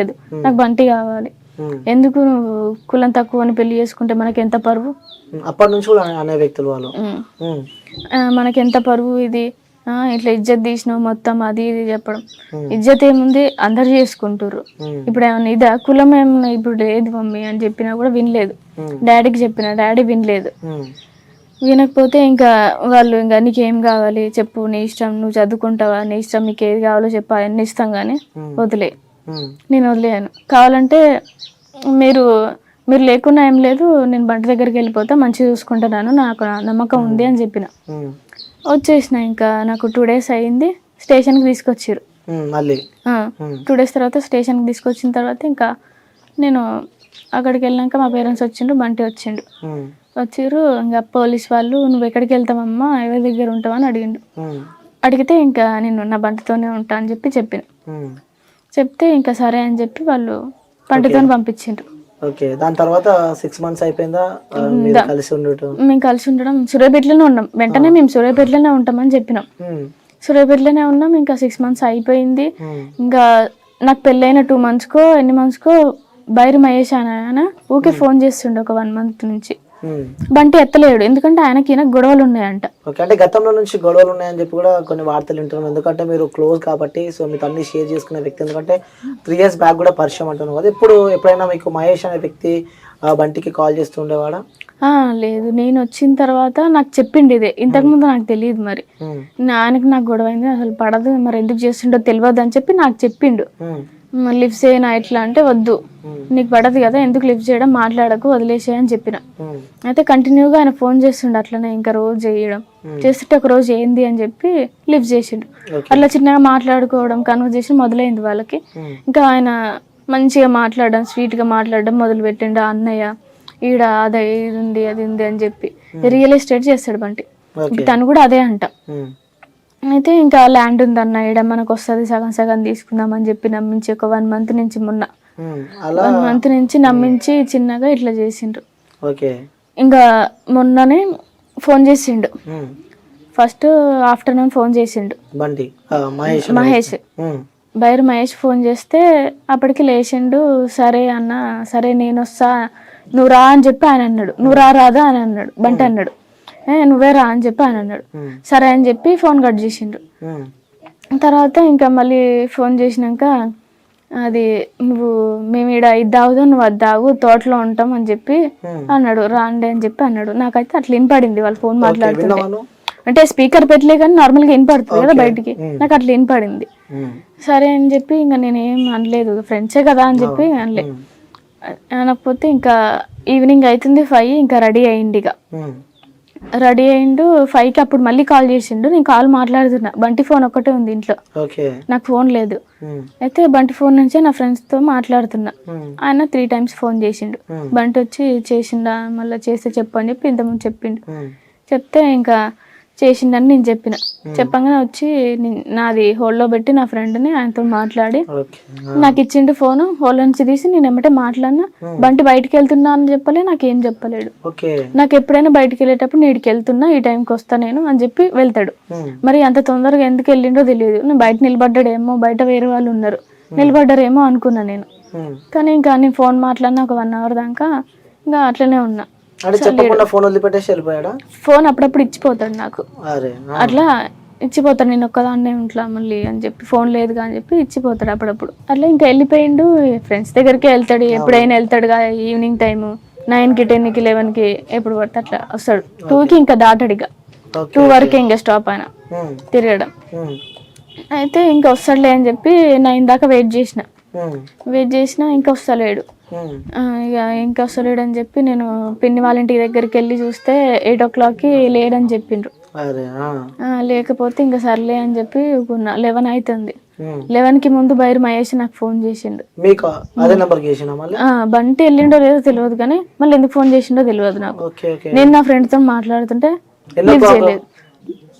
లేదు, నాకు బంటి కావాలి. ఎందుకు నువ్వు కులం తక్కువ అని పెళ్లి చేసుకుంటే మనకి ఎంత పరువు. అప్పటి నుంచి కూడా అనే వ్యక్తులు వాళ్ళు మనకి ఎంత పరువు ఇది, ఇట్లా ఇజ్జత్ తీసినావు మొత్తం అది ఇది చెప్పడం. ఇజ్జత్ ఏముంది, అందరు చేసుకుంటారు. ఇప్పుడు ఏమన్నా ఇదా కులం ఏమన్నా ఇప్పుడు లేదు మమ్మీ అని చెప్పినా కూడా వినలేదు. డాడీకి చెప్పిన డాడీ వినలేదు. వినకపోతే ఇంకా వాళ్ళు ఇంకా నీకేం కావాలి చెప్పు, నీ ఇష్టం, నువ్వు చదువుకుంటావా, నీ ఇష్టం, నీకు ఏది కావాలో చెప్పు, అవన్నీ ఇస్తాం కానీ వదిలే, నేను వదిలేను. కావాలంటే మీరు మీరు లేకున్నా ఏం లేదు, నేను బంటి దగ్గరికి వెళ్ళిపోతా, మంచిగా చూసుకుంటున్నాను, నాకు నమ్మకం ఉంది అని చెప్పిన. వచ్చేసిన ఇంకా నాకు 2 days అయింది, స్టేషన్కి తీసుకొచ్చారు. 2 days తర్వాత స్టేషన్కి తీసుకొచ్చిన తర్వాత ఇంకా నేను అక్కడికి వెళ్ళాక మా పేరెంట్స్ వచ్చిండ్రు, బంటి వచ్చిండు. వచ్చిర్రు. ఇంకా పోలీస్ వాళ్ళు నువ్వు ఎక్కడికి వెళ్తావమ్మా, ఎవరి దగ్గర ఉంటావని అడిగిండు. అడిగితే ఇంకా నేను నా బంటితోనే ఉంటా అని చెప్పిన. చెప్తే ఇంకా సరే అని చెప్పి వాళ్ళు బంటితో పంపించిండ్రు. దాని తర్వాత 6 months అయిపోయిందా మేము కలిసి ఉండడం? సూర్యాపేటలోనే ఉన్నాం. వెంటనే మేము సూర్యాపేటలోనే ఉంటామని చెప్పినాం. సూర్యాపేటలోనే ఉన్నాం. ఇంకా 6 months అయిపోయింది. ఇంకా నాకు పెళ్ళైన 2 months ఎన్ని months బైరు మహేష్ ఆయన ఊకే ఫోన్ చేస్తుండే ఒక 1 month నుంచి. బంటి ఎత్తలేడు, ఎందుకంటే ఆయనకి గొడవలు ఉన్నాయంట. అంటే గతంలో నుంచి గొడవలు ఉన్నాయని చెప్పి కూడా కొన్ని వార్తలు వింటున్నాం. ఎందుకంటే మీరు క్లోజ్ కాబట్టి, సో మీకు అన్ని షేర్ చేసుకునే వ్యక్తి. ఎందుకంటే 3 years బ్యాక్ కూడా పరిచయం అంటున్నాం కదా. ఎప్పుడైనా మీకు మహేష్ అనే వ్యక్తి బంటికి కాల్ చేస్తూ ఉండేవాడా? లేదు, నేను వచ్చిన తర్వాత నాకు చెప్పిండు ఇదే. ఇంతకుముందు నాకు తెలియదు. మరి ఆయనకి నాకు గొడవ అయింది, అసలు పడదు, మరి ఎందుకు చేస్తుండో తెలియదు అని చెప్పి నాకు చెప్పిండు. లిఫ్ట్ చేయనా ఇట్లా అంటే, వద్దు నీకు పడదు కదా, ఎందుకు లిఫ్ట్ చేయడం, మాట్లాడకు, వదిలేసేయ్ అని చెప్పిన. అయితే కంటిన్యూగా ఆయన ఫోన్ చేస్తుండే అట్లనే, ఇంకా రోజు చేయడం. చేస్తుంటే ఒక రోజు ఏంది అని చెప్పి లిఫ్ట్ చేసిండు. అట్లా చిన్నగా మాట్లాడుకోవడం, కన్వర్జేషన్ మొదలైంది వాళ్ళకి. ఇంకా ఆయన మంచిగా మాట్లాడడం, స్వీట్గా మాట్లాడడం మొదలు పెట్టిండు. అన్నయ్య ఈడ అదే ఇది ఉంది అది ఉంది అని చెప్పి రియల్ ఎస్టేట్ చేస్తాడు బంటి. తను కూడా అదే అంట. అయితే ఇంకా ల్యాండ్ ఉందన్న ఈడ మనకు వస్తుంది, సగం సగం తీసుకుందాం అని చెప్పి నమ్మించి ఒక 1 month నుంచి 1 month నుంచి నమ్మించి చిన్నగా ఇట్లా చేసిండ్రు. ఇంకా మొన్ననే ఫోన్ చేసిండు. ఫస్ట్ ఆఫ్టర్నూన్ ఫోన్ చేసిండు మహేష్. బైరు మహేష్ ఫోన్ చేస్తే అప్పటికి లేచిండు. సరే అన్న, సరే నేను వస్తా, నువ్వు రా అని చెప్పి ఆయన అన్నాడు. నువ్వు రాదా అని అన్నాడు బంటి. అన్నాడు నువ్వే రా అని చెప్పి ఆయన అన్నాడు. సరే అని చెప్పి ఫోన్ కట్ చేసిండ్రు. తర్వాత ఇంకా మళ్ళీ ఫోన్ చేసినాక, అది నువ్వు మేము ఈడ ఇది తాగుదాం, నువ్వు అది తాగు, తోటలో ఉంటాం అని చెప్పి అన్నాడు. రాండి అని చెప్పి అన్నాడు. నాకైతే అట్లా వినపడింది వాళ్ళు ఫోన్ మాట్లాడుతుంటే. అంటే స్పీకర్ పెట్టలే కానీ నార్మల్గా వినపడుతుంది కదా బయటికి, నాకు అట్లా వినపడింది. సరే అని చెప్పి ఇంకా నేనేం అనలేదు, ఫ్రెండ్సే కదా అని చెప్పి అనలే. అనకపోతే ఇంకా ఈవినింగ్ అవుతుంది 5, ఇంకా రెడీ అయ్యిండు. ఇక రెడీ అయ్యిండు 5కి. అప్పుడు మళ్ళీ కాల్ చేసిండు. నేను కాల్ మాట్లాడుతున్నా, బంటి ఫోన్ ఒక్కటే ఉంది ఇంట్లో, నాకు ఫోన్ లేదు. అయితే బంటి ఫోన్ నుంచే నా ఫ్రెండ్స్తో మాట్లాడుతున్నా. ఆయన 3 times ఫోన్ చేసిండు. బంటి వచ్చి చేసిండా, మళ్ళీ చేస్తే చెప్పు అని చెప్పి ఇంతకుముందు చెప్పిండు. చెప్తే ఇంకా చేసిండని నేను చెప్పగానే వచ్చి నాది హోల్డ్లో పెట్టి నా ఫ్రెండ్ని ఆయనతో మాట్లాడి నాకు ఇచ్చిండు ఫోన్. హోల్ నుంచి తీసి నేను ఎమ్మటే మాట్లాడినా. బంటి బయటికి వెళ్తున్నా అని చెప్పలే, నాకేం చెప్పలేడు. నాకు ఎప్పుడైనా బయటికి వెళ్ళేటప్పుడు నీడికి వెళ్తున్నా, ఈ టైంకి వస్తా నేను అని చెప్పి వెళ్తాడు. మరి అంత తొందరగా ఎందుకు వెళ్ళిండో తెలియదు. నేను బయట నిలబడ్డాడేమో, బయట వేరే వాళ్ళు ఉన్నారు, నిలబడ్డారేమో అనుకున్నా నేను. కానీ ఇంకా నేను ఫోన్ మాట్లాడినా ఒక 1 hour దాకా ఇంకా అట్లనే ఉన్నా. ఫోన్ అప్పుడప్పుడు ఇచ్చిపోతాడు నాకు, అట్లా ఇచ్చిపోతాడు. నేను ఒక్కదాన్నే ఉంట్లా మళ్ళీ అని చెప్పి, ఫోన్ లేదుగా అని చెప్పి ఇచ్చిపోతాడు అప్పుడప్పుడు. అట్లా ఇంకా వెళ్ళిపోయిండు. ఫ్రెండ్స్ దగ్గరికి వెళ్తాడు, ఎప్పుడైనా వెళ్తాడు కదా. ఈవినింగ్ టైము 9కి 10కి 11కి ఎప్పుడు పడితే అట్లా వస్తాడు. 2కి ఇంకా దాటాడు. ఇక 2 వరకే ఇంకా స్టాప్ ఆయన తిరగడం. అయితే ఇంకా వస్తాడులే అని చెప్పి 9 దాకా వెయిట్ చేసిన ఇంకా వస్తలేడు. ఇక ఇంకా వస్తలేడు అని చెప్పి నేను పిన్ని వాళ్ళ ఇంటి దగ్గరికి వెళ్ళి చూస్తే 8 o'clockకి లేడని చెప్పిండ్రు. లేకపోతే ఇంకా సర్లే అని చెప్పి 11 అవుతుంది. 11కి ముందు బైరు మహేష్ నాకు ఫోన్ చేసిండు. బంటి వెళ్ళిండో లేదో తెలియదు కానీ మళ్ళీ ఎందుకు ఫోన్ చేసిండో తెలియదు నాకు. నేను నా ఫ్రెండ్తో మాట్లాడుతుంటే లిఫ్ట్ చేయలేదు.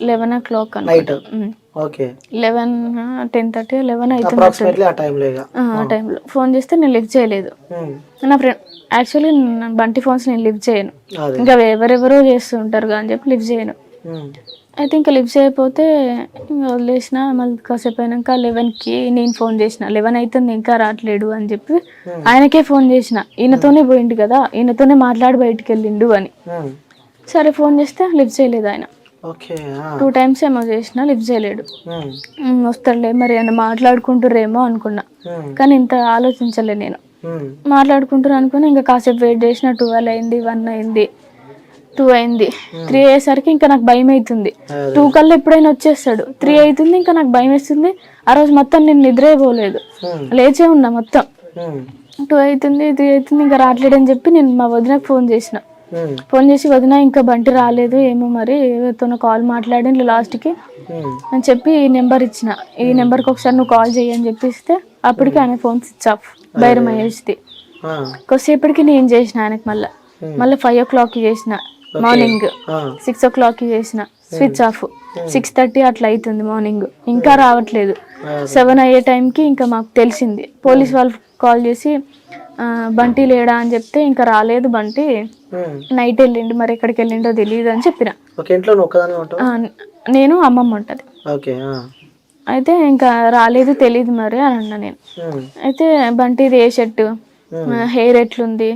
11 o'clock నైట్. 11, 10:30, 11 అవుతుంది. ఆ టైంలో ఫోన్ చేస్తే నేను లిఫ్ట్ చేయలేదు. నా ఫ్రెండ్ యాక్చువల్లీ బంటి ఫోన్స్ నేను లిఫ్ట్ చేయను, ఇంకా ఎవరెవరో చేస్తూ ఉంటారు అని చెప్పి లిఫ్ట్ చేయను. అయితే ఇంకా లిఫ్ట్ చేయకపోతే ఇంకా వదిలేసిన. మళ్ళీ కాసేపు అయినాక 11కి నేను ఫోన్ చేసిన, 11 అవుతుంది ఇంకా రావట్లేడు అని చెప్పి ఆయనకే ఫోన్ చేసిన. ఈయనతోనే పోయిండు కదా, ఈయనతోనే మాట్లాడి బయటికి వెళ్ళిండు అని. సరే ఫోన్ చేస్తే లిఫ్ట్ చేయలేదు ఆయన. 2 times ఏమో చేసిన, లిఫ్ట్ చేయలేడు. వస్తాడులే మరి ఏమన్నా మాట్లాడుకుంటురేమో అనుకున్నా, కానీ ఇంత ఆలోచించలే నేను. మాట్లాడుకుంటారు అనుకుని ఇంకా కాసేపు వెయిట్ చేసిన. 12 అయింది, 1 అయింది, 2 అయింది, 3 అయ్యేసరికి ఇంకా నాకు భయం అవుతుంది. 2 కల్లా ఎప్పుడైనా వచ్చేస్తాడు, 3 అవుతుంది ఇంకా నాకు భయం వేస్తుంది. ఆ రోజు మొత్తం నేను నిద్రే పోలేదు, లేచే ఉన్నా మొత్తం. 2 అవుతుంది, 3 అవుతుంది, ఇంకా రావట్లేడని చెప్పి నేను మా వదినకు ఫోన్ చేసిన. ఫోన్ చేసి వదిన ఇంకా బంటి రాలేదు ఏమో మరి ఎవరితోనో కాల్ మాట్లాడి లాస్ట్కి అని చెప్పి ఈ నెంబర్ ఇచ్చిన. ఈ నెంబర్కి ఒకసారి నువ్వు కాల్ చేయని చెప్పిస్తే అప్పటికి ఆయన ఫోన్ స్విచ్ ఆఫ్, బైరం అయ్యేసి. కొద్దిసేపటికి నేను చేసిన ఆయనకి మళ్ళీ 5 o'clockకి చేసిన, మార్నింగ్ 6 o'clockకి చేసిన, స్విచ్ ఆఫ్. 6:30 అట్లా అవుతుంది మార్నింగ్, ఇంకా రావట్లేదు. 7 అయ్యే టైంకి ఇంకా మాకు తెలిసింది. పోలీస్ వాళ్ళు కాల్ చేసి బంటి లేడా అని చెప్తే ఇంకా రాలేదు బంటి, నైట్ వెళ్ళిండు, మరి ఎక్కడికి వెళ్ళిండో తెలియదు అని చెప్పిన. నేను అమ్మమ్మ ఉంటుంది. అయితే ఇంకా రాలేదు తెలియదు మరి అని అన్నా నేను. అయితే బంటిది ఏ షర్టు, హెయిర్ ఎట్లుంది,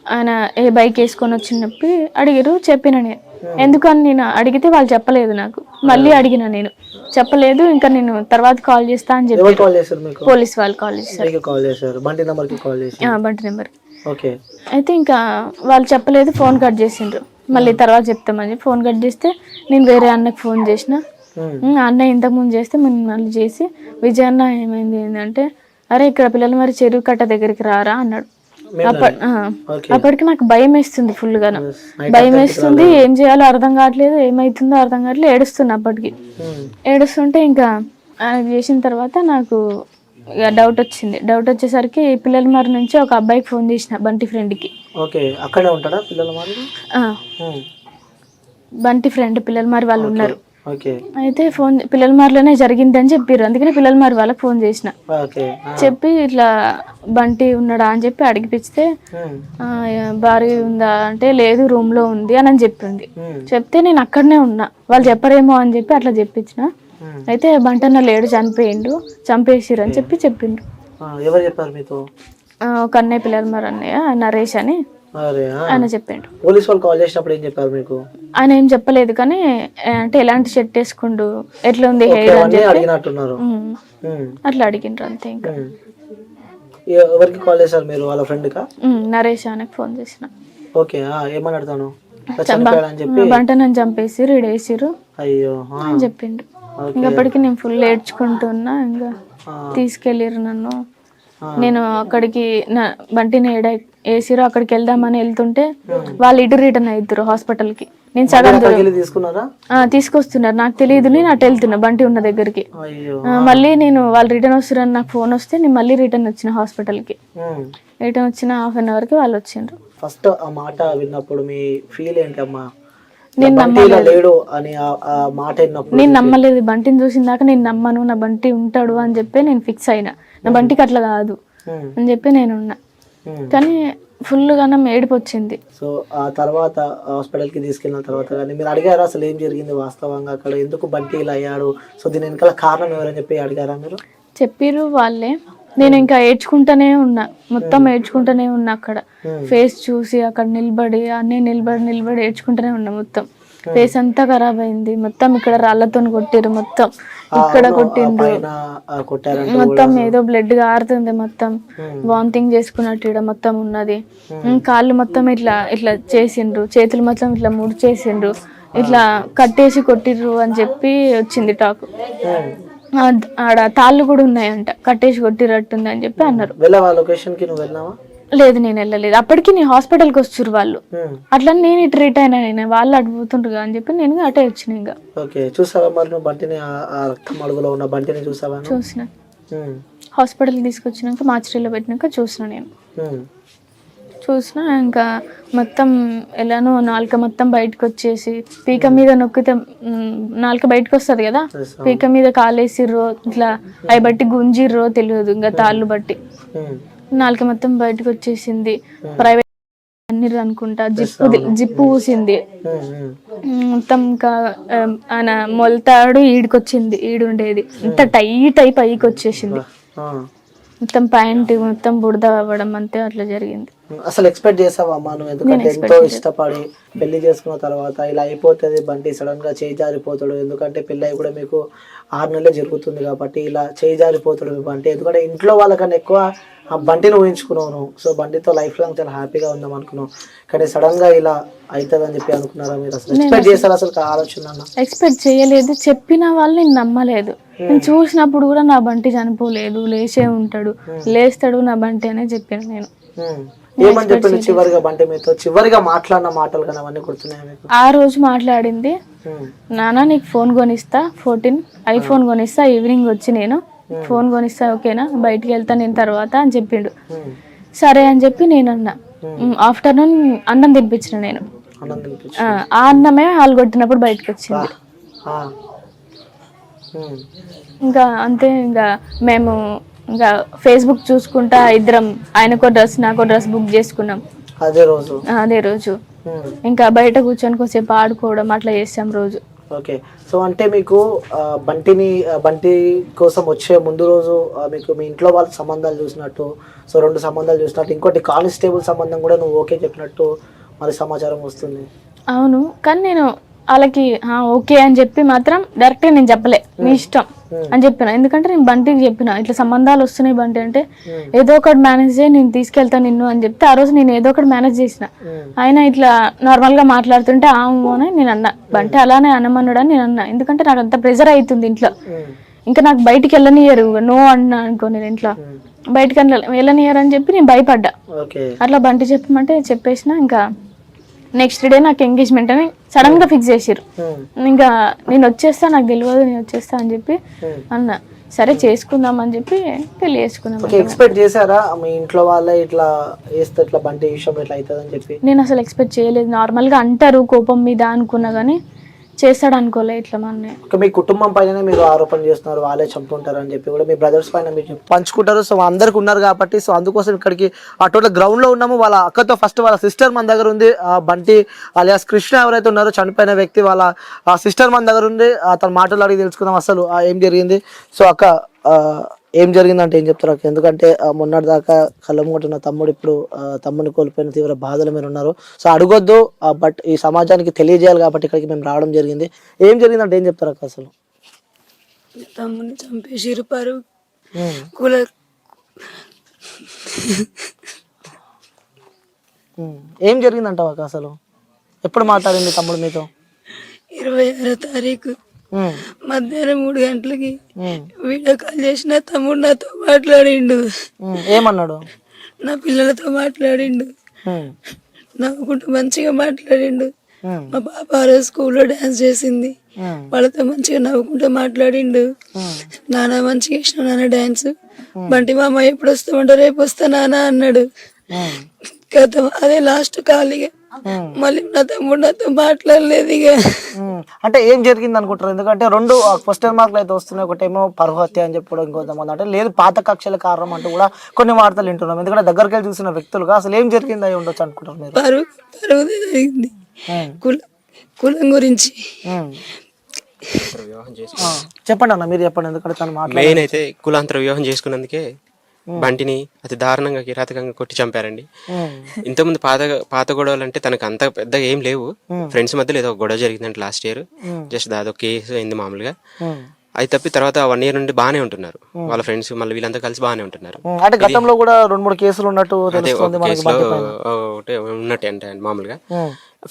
ఆయన ఏ బైక్ వేసుకొని వచ్చినప్పి అడిగారు. చెప్పిన నేను. ఎందుకని నేను అడిగితే వాళ్ళు చెప్పలేదు నాకు. మళ్ళీ అడిగిన నేను, చెప్పలేదు. ఇంకా నేను తర్వాత కాల్ చేస్తా అని చెప్పి పోలీస్ వాళ్ళు కాల్ చేశారు, బంటి నెంబర్. అయితే ఇంకా వాళ్ళు చెప్పలేదు, ఫోన్ కట్ చేసిండ్రు. మళ్ళీ తర్వాత చెప్తామని చెప్పి ఫోన్ కట్ చేస్తే నేను వేరే అన్నకు ఫోన్ చేసిన. అన్న ఇంతకుముందు చేస్తే మళ్ళీ చేసి, విజయ్ అన్న ఏమైంది ఏంటంటే, అరే ఇక్కడ పిల్లలు మరి చెరువు కట్ట దగ్గరికి రారా అన్నాడు. అప్పటికి నాకు భయం వేస్తుంది, ఫుల్ గా భయం వేస్తుంది. ఏం చేయాలో అర్థం కావట్లేదు, ఏమైతుందో అర్థం కావట్లేదు. ఏడుస్తున్నా అప్పటికి. ఏడుస్తుంటే ఇంకా ఆయన చేసిన తర్వాత నాకు డౌట్ వచ్చింది. డౌట్ వచ్చేసరికి పిల్లల మరి నుంచి ఒక అబ్బాయికి ఫోన్ చేసిన, బంటి ఫ్రెండ్కి. బంటి ఫ్రెండ్ పిల్లల మరి వాళ్ళు ఉన్నారు. అయితే ఫోన్ పిల్లల మారిలోనే జరిగింది అని చెప్పారు. అందుకని పిల్లల మారి వాళ్ళకి ఫోన్ చేసిన. చెప్పి ఇట్లా బంటి ఉన్నాడా అని చెప్పి అడిగిపిస్తే, భార్య ఉందా అంటే లేదు రూమ్ లో ఉంది అని చెప్పింది. చెప్తే నేను అక్కడనే ఉన్నా, వాళ్ళు చెప్పరేమో అని చెప్పి అట్లా చెప్పించిన. అయితే బంటన్న లేడు, చంపేసిరు అని చెప్పిండ్రు. ఒక అన్నయ్య, పిల్లల మరి అన్నయ్య నరేష్ అని ఆయన చెప్పిండు. పోలీస్ వాళ్ళు కాల్ చేసినప్పుడు ఏం చెప్పారు మీకు? ఆయన ఏం చెప్పలేదు, కానీ అంటే ఎలాంటి షర్ట్ వేసుకుండు, ఎట్లా ఉంది హెయిర్ అని చెప్పి అట్లా అడిగిండ్రు అంతే. ఇంకా ఎవరికి కాల్ చేశారు మీరు? వాళ్ళ ఫ్రెండ్ కా? నరేష్ ఆయనకు ఫోన్ చేసిన. ఓకే, ఏమని అడుగుతాను, బంట నన్ను చంపేసిరు, ఇడేసిరు అని చెప్పిండు. ఇంకప్పటికి నేను ఫుల్ ఏడ్చుకుంటున్నా. ఇంకా తీసుకెళ్ళిరు నన్ను. నేను అక్కడికి బంటిని వేసిరు, అక్కడికి వెళ్దామని వెళ్తుంటే వాళ్ళు ఇటు రిటర్న్ అవుతారు హాస్పిటల్కి. నేను సగం తీసుకొస్తున్నారు, నాకు తెలియదు. నేను అటు వెళ్తున్నా బంటి ఉన్న దగ్గరికి. మళ్ళీ నేను వాళ్ళు రిటర్న్ వస్తారని నాకు ఫోన్ వస్తే నేను మళ్ళీ రిటర్న్ వచ్చిన హాస్పిటల్కి. రిటర్న్ వచ్చిన 1/2 an hourకి వాళ్ళు వచ్చిండ్రు. ఫస్ట్ ఆ మాట విన్నప్పుడు మీ ఫీల్ ఏంటమ్మా? నేను నమ్మలేదు, నేను నమ్మలేదు. బంటిని చూసిన దాకా నేను నమ్మను, నా బంటి ఉంటాడు అని చెప్పి నేను ఫిక్స్ అయినా. నా బంటికి అట్లా కాదు అని చెప్పి నేను ఉన్నా. కానీ ఫుల్ గా ఏడుపు వచ్చింది. సో ఆ తర్వాత హాస్పిటల్ కి తీసుకెళ్ళిన తర్వాత కానీ మీరు అడిగారా అసలు ఏం జరిగింది వాస్తవంగా, అక్కడ ఎందుకు బంటి ఇలా అయ్యాడు, సో దీని వెనకాల కారణం ఎవరని చెప్పి అడిగారా మీరు? చెప్పిర్రు వాళ్ళే. నేను ఇంకా ఏడ్చుకుంటానే ఉన్నా, మొత్తం ఏడ్చుకుంటానే ఉన్నా. అక్కడ ఫేస్ చూసి అక్కడ నిలబడి అన్నీ నిలబడి ఏడ్చుకుంటూనే ఉన్నా. మొత్తం ఫేస్ అంతా ఖరాబ్ అయింది. మొత్తం ఇక్కడ రాళ్లతో కొట్టిరు, మొత్తం ఇక్కడ కొట్టిండ్రు, మొత్తం ఏదో బ్లడ్ గారుతుంది, మొత్తం వామిటింగ్ చేసుకున్నట్టు ఇక్కడ మొత్తం ఉన్నది. కాళ్ళు మొత్తం ఇట్లా చేసిండ్రు, చేతులు మొత్తం ఇట్లా ముడి చేసిండ్రు, ఇట్లా కట్టేసి కొట్టిర్రు అని చెప్పి వచ్చింది టాక్. ఆడ తాళ్ళు కూడా ఉన్నాయంట, కట్టేసి కొట్టిరట్టుంది అని చెప్పి అన్నారు. లేదు నేను వెళ్ళలేదు. అప్పటికి నేను హాస్పిటల్కి వచ్చారు వాళ్ళు. అట్లా నేను ఇటు రిట్ అయినా, నేను వాళ్ళు అడిపోతుండ్రు అని చెప్పి నేను అటే వచ్చిన. ఇంకా చూసిన హాస్పిటల్కి తీసుకొచ్చినాక మార్చిలో పెట్టినాక చూసిన. నేను చూసిన ఇంకా మొత్తం ఎలానో నాలుక మొత్తం బయటకు వచ్చేసి పీక మీద నొక్కితే నాలుక బయటకు వస్తుంది కదా, పీక మీద కాలేసిర్రో ఇట్లా అవి బట్టి గుంజిర్రో తెలియదు, ఇంకా తాళ్ళు బట్టి నాలుక మొత్తం బయటకు వచ్చేసింది. ప్రైవేట్ పన్నీర్ అనుకుంటా, జిప్పు ఊసింది మొత్తం. ఇంకా ఆయన మొలతాడు ఈడుకొచ్చింది, ఈడుండేది అంత టైట్ అయి పైకి వచ్చేసింది మొత్తం. ప్యాంట్ మొత్తం బుడద అవ్వడం అంతే అట్లా జరిగింది. అసలు ఎక్స్పెక్ట్ చేసావా అమ్మా నువ్వు? ఎందుకంటే ఎంతో ఇష్టపడి పెళ్లి చేసుకున్న తర్వాత ఇలా అయిపోతుంది బంటి, సడన్ గా చేయి జారిపోతాడు. ఎందుకంటే పెళ్లి అయి కూడా మీకు 6 నెలలే జరుగుతుంది కాబట్టి ఇలా చేయి జారిపోతాడు మీ బంటి. ఎందుకంటే ఇంట్లో వాళ్ళకన్నా ఎక్కువ ఆ బంటిని ఊహించుకున్నాను. సో బంటితో లైఫ్ లాంగ్ చాలా హ్యాపీగా ఉందాం అనుకున్నావు, కానీ సడన్ గా ఇలా అవుతుంది అని చెప్పి అనుకున్నారా మీరు? అసలు ఎక్స్పెక్ట్ చేశారు అసలు ఆలోచన? ఎక్స్పెక్ట్ చేయలేదు. చెప్పిన వాళ్ళు నేను నమ్మలేదు. నేను చూసినప్పుడు కూడా నా బంటి చనిపోలేదు, లేచే ఉంటాడు, లేస్తాడు నా బంటి అనే చెప్పాను నేను. ఏమని చెప్పిండు చివరిగా బంటి మీతో? చివరిగా మాట్లాడిన మాటలు కానీ అవన్నీ గుర్తున్నాయా మీకు? ఆ రోజు మాట్లాడింది, నాన్న నీకు ఫోన్ కొనిస్తా, 14 ఐఫోన్ కొనిస్తా, ఈవినింగ్ వచ్చి నేను ఫోన్ కొనిస్తా, ఓకేనా, బయటికి వెళ్తా నేను తర్వాత అని చెప్పిండు. సరే అని చెప్పి నేను అన్నా. ఆఫ్టర్నూన్ అన్నం తినిపించిన నేను. ఆ అన్నమే హాలు కొట్టినప్పుడు బయటకు వచ్చింది. ఇంకా అంతే. ఇంకా మేము ఇంకా ఫేస్బుక్ చూసుకుంటా ఇద్దరం, ఆయనకో డ్రెస్ నాకో డ్రెస్ బుక్ చేసుకున్నాం అదే రోజు. ఇంకా బయట కూర్చొని కొంచెంసేపు ఆడుకోవడం అట్లా చేసాం రోజు. ఓకే. సో అంటే మీకు బంటి కోసం వచ్చే ముందు రోజు మీకు మీ ఇంట్లో వాళ్ళ సంబంధాలు చూసినట్టు, సో 2 సంబంధాలు చూసినట్టు, ఇంకోటి కానిస్టేబుల్ సంబంధం కూడా నువ్వు ఓకే చెప్పినట్టు మరి సమాచారం వస్తుంది. అవును, కానీ నేను వాళ్ళకి ఓకే అని చెప్పి మాత్రం డైరెక్ట్గా నేను చెప్పలే, మీ ఇష్టం అని చెప్పిన. ఎందుకంటే నేను బంటికి చెప్పిన ఇట్లా సంబంధాలు వస్తున్నాయి బంటి అంటే, ఏదో ఒకటి మేనేజ్ చేయి, నేను తీసుకెళ్తాను నిన్ను అని చెప్తే ఆ రోజు నేను ఏదో ఒకటి మేనేజ్ చేసిన. ఆయన ఇట్లా నార్మల్ గా మాట్లాడుతుంటే అని నేను అన్నా, బంటి అలానే అనమన్నాడు అని నేను అన్నా. ఎందుకంటే నాకు అంత ప్రెజర్ అవుతుంది ఇంట్లో, ఇంకా నాకు బయటికి వెళ్ళనియరు, నో అన్నా అనుకో నేను ఇంట్లో బయటకి వెళ్ళనియరు అని చెప్పి నేను భయపడ్డా. అట్లా బంటి చెప్పమంటే చెప్పేసిన. ఇంకా నెక్స్ట్ డే నాకు ఎంగేజ్మెంట్ అని సడన్ గా ఫిక్స్ చేసిర్రు. ఇంకా నేను వచ్చేస్తా, నాకు తెలియదు నేను వచ్చేస్తా అని చెప్పి అన్నా. సరే చేసుకుందాం అని చెప్పి పెళ్లి చేసుకున్నాం. ఎక్స్పెక్ట్ చేశారా మీ ఇంట్లో వాళ్ళే ఇట్లా చేస్తే ఇట్లా బంటి విషయం ఇట్లా అవుతుంది అని చెప్పి? నేను అసలు ఎక్స్పెక్ట్ చేయలేదు. నార్మల్ గా అంటారు కోపం మీద అనుకున్నా కానీ చేస్తాడు అనుకోలే ఇట్లా. మన మీ కుటుంబం పైన మీరు ఆరోపణ చేస్తున్నారు, వాళ్ళే చంపుకుంటారు అని చెప్పి కూడా మీ బ్రదర్స్ పైన మీరు పంచుకుంటారు. సో అందరికి ఉన్నారు కాబట్టి, సో అందుకోసం ఇక్కడికి ఆ టోటల్ గ్రౌండ్ లో ఉన్నాము. వాళ్ళ అక్కతో ఫస్ట్ వాళ్ళ సిస్టర్ మన దగ్గర ఉంది. బంటి అలియాస్ కృష్ణ ఎవరైతే ఉన్నారో చనిపోయిన వ్యక్తి, వాళ్ళ సిస్టర్ మన దగ్గర ఉంది. తన మాటలు అడిగి తెలుసుకుందాం అసలు ఏం జరిగింది. సో అక్క ఏం జరిగిందంటే ఏం చెప్తారు? ఎందుకంటే మొన్నటి దాకా కళ్ళం కొట్టిన తమ్ముడు ఇప్పుడు తమ్ముని కోల్పోయిన తీవ్ర బాధలు మీరు ఉన్నారు. సో అడగొద్దు, బట్ ఈ సమాజానికి తెలియజేయాలి కాబట్టి ఇక్కడికి మేము రావడం జరిగింది. ఏం జరిగిందంటే ఏం చెప్తారు అక్క అసలు? తమ్ముని చంపేసిరు పరు ఏం జరిగిందంటావు అక్క అసలు? ఎప్పుడు మాట్లాడింది తమ్ముడు మీతో? 26వ తారీఖు మధ్యాహ్నం 3 గంటలకి వీడియో కాల్ చేసిన తమ్ముడు నాతో మాట్లాడిండు. ఏమన్నాడు? నా పిల్లలతో మాట్లాడిండు, నవ్వుకుంటూ మంచిగా మాట్లాడిండు. మా పాప ఆ రోజు స్కూల్లో డాన్స్ చేసింది, వాళ్ళతో మంచిగా నవ్వుకుంటూ మాట్లాడిండు. నాన్న మంచిగా వేసిన నాన్న డాన్స్, బంటి మామ ఎప్పుడు వస్తామంటే రేపు వస్తా నాన్న అన్నాడు. అదే లాస్ట్ ఖాళీగా మళ్ళీ నా తమ్ముడు నాతో మాట్లాడలేదు. ఇక అంటే ఏం జరిగింది అనుకుంటారు? ఎందుకంటే 2 క్వశ్చన్ మార్కులు అయితే వస్తున్నాయి. ఒకటేమో పరువు హత్య అని చెప్పడం, ఇంకొంతమంది అంటే లేదు పాత కక్షల కారణం అంటూ కూడా కొన్ని వార్తలు వింటున్నాం. ఎందుకంటే దగ్గరికి వెళ్ళి చూసిన వ్యక్తులుగా అసలు ఏం జరిగింది అయి ఉండొచ్చు అనుకుంటారు మీరు? పరువు జరిగింది. కులం గురించి చెప్పండి అన్న, మీరు చెప్పండి. ఎందుకంటే తను మెయిన్ అయితే కులాంతర వివాహం చేసుకున్నందుకే బంటిని అతి దారుణంగా కిరాతకంగా కొట్టి చంపారండి. ఇంతకుముందు పాత గొడవలు అంటే తనకు అంత పెద్దగా ఏం లేవు. ఫ్రెండ్స్ మధ్యలో ఏదో గొడవ జరిగిందంటే లాస్ట్ ఇయర్, జస్ట్ అదొక కేసు అయింది మామూలుగా. అది తప్పి తర్వాత 1 year నుండి బాగానే ఉంటున్నారు వాళ్ళ ఫ్రెండ్స్, మళ్ళీ వీళ్ళంతా కలిసి బాగానే ఉంటున్నారు. అంటే గతంలో కూడా 2-3 కేసులు ఉన్నట్టు ఉన్నట్టే అంటే మామూలుగా